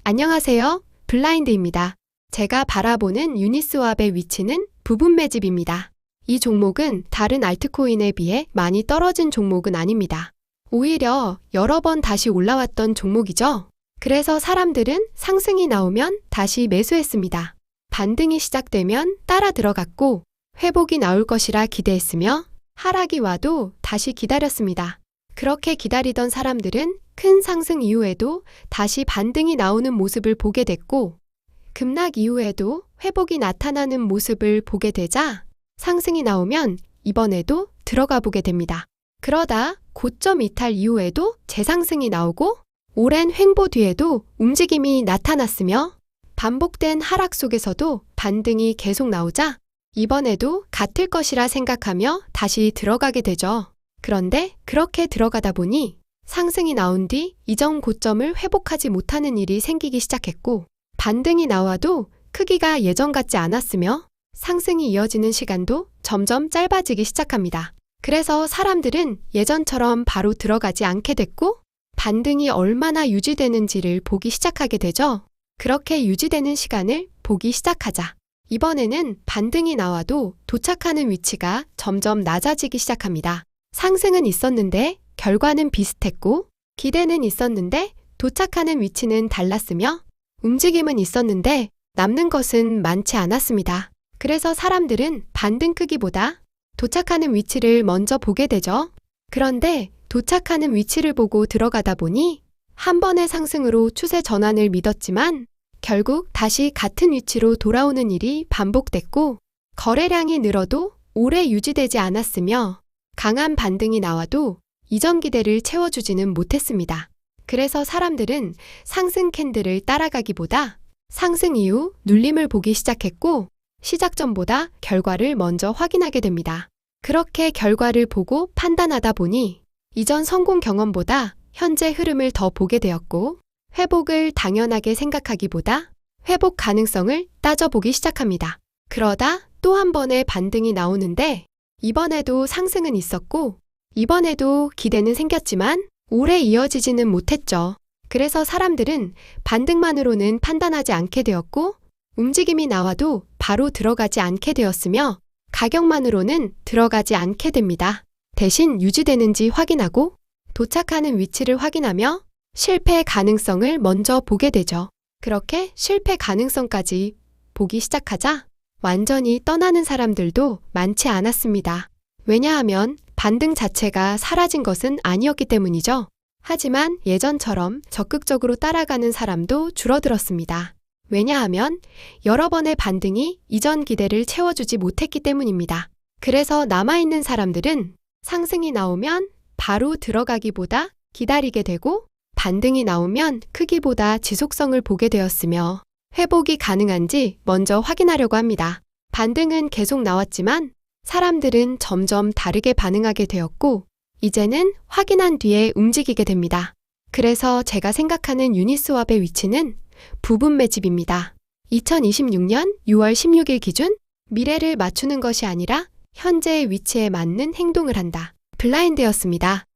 안녕하세요. 블라인드입니다. 제가 바라보는 유니스왑의 위치는 부분 매집입니다. 이 종목은 다른 알트코인에 비해 많이 떨어진 종목은 아닙니다. 오히려 여러 번 다시 올라왔던 종목이죠. 그래서 사람들은 상승이 나오면 다시 매수했습니다. 반등이 시작되면 따라 들어갔고 회복이 나올 것이라 기대했으며 하락이 와도 다시 기다렸습니다. 그렇게 기다리던 사람들은 큰 상승 이후에도 다시 반등이 나오는 모습을 보게 됐고 급락 이후에도 회복이 나타나는 모습을 보게 되자 상승이 나오면 이번에도 들어가 보게 됩니다. 그러다 고점 이탈 이후에도 재상승이 나오고 오랜 횡보 뒤에도 움직임이 나타났으며 반복된 하락 속에서도 반등이 계속 나오자 이번에도 같을 것이라 생각하며 다시 들어가게 되죠. 그런데 그렇게 들어가다 보니 상승이 나온 뒤 이전 고점을 회복하지 못하는 일이 생기기 시작했고 반등이 나와도 크기가 예전 같지 않았으며 상승이 이어지는 시간도 점점 짧아지기 시작합니다. 그래서 사람들은 예전처럼 바로 들어가지 않게 됐고 반등이 얼마나 유지되는지를 보기 시작하게 되죠. 그렇게 유지되는 시간을 보기 시작하자 이번에는 반등이 나와도 도착하는 위치가 점점 낮아지기 시작합니다. 상승은 있었는데 결과는 비슷했고 기대는 있었는데 도착하는 위치는 달랐으며 움직임은 있었는데 남는 것은 많지 않았습니다. 그래서 사람들은 반등 크기보다 도착하는 위치를 먼저 보게 되죠. 그런데 도착하는 위치를 보고 들어가다 보니 한 번의 상승으로 추세 전환을 믿었지만 결국 다시 같은 위치로 돌아오는 일이 반복됐고 거래량이 늘어도 오래 유지되지 않았으며 강한 반등이 나와도 이전 기대를 채워주지는 못했습니다. 그래서 사람들은 상승 캔들을 따라가기보다 상승 이후 눌림을 보기 시작했고 시작 전보다 결과를 먼저 확인하게 됩니다. 그렇게 결과를 보고 판단하다 보니 이전 성공 경험보다 현재 흐름을 더 보게 되었고 회복을 당연하게 생각하기보다 회복 가능성을 따져보기 시작합니다. 그러다 또 한 번의 반등이 나오는데 이번에도 상승은 있었고 이번에도 기대는 생겼지만 오래 이어지지는 못했죠. 그래서 사람들은 반등만으로는 판단하지 않게 되었고 움직임이 나와도 바로 들어가지 않게 되었으며 가격만으로는 들어가지 않게 됩니다. 대신 유지되는지 확인하고 도착하는 위치를 확인하며 실패 가능성을 먼저 보게 되죠. 그렇게 실패 가능성까지 보기 시작하자 완전히 떠나는 사람들도 많지 않았습니다. 왜냐하면 반등 자체가 사라진 것은 아니었기 때문이죠. 하지만 예전처럼 적극적으로 따라가는 사람도 줄어들었습니다. 왜냐하면 여러 번의 반등이 이전 기대를 채워주지 못했기 때문입니다. 그래서 남아있는 사람들은 상승이 나오면 바로 들어가기보다 기다리게 되고 반등이 나오면 크기보다 지속성을 보게 되었으며 회복이 가능한지 먼저 확인하려고 합니다. 반등은 계속 나왔지만 사람들은 점점 다르게 반응하게 되었고 이제는 확인한 뒤에 움직이게 됩니다. 그래서 제가 생각하는 유니스왑의 위치는 부분 매집입니다. 2026년 6월 16일 기준 미래를 맞추는 것이 아니라 현재의 위치에 맞는 행동을 한다. 블라인드였습니다.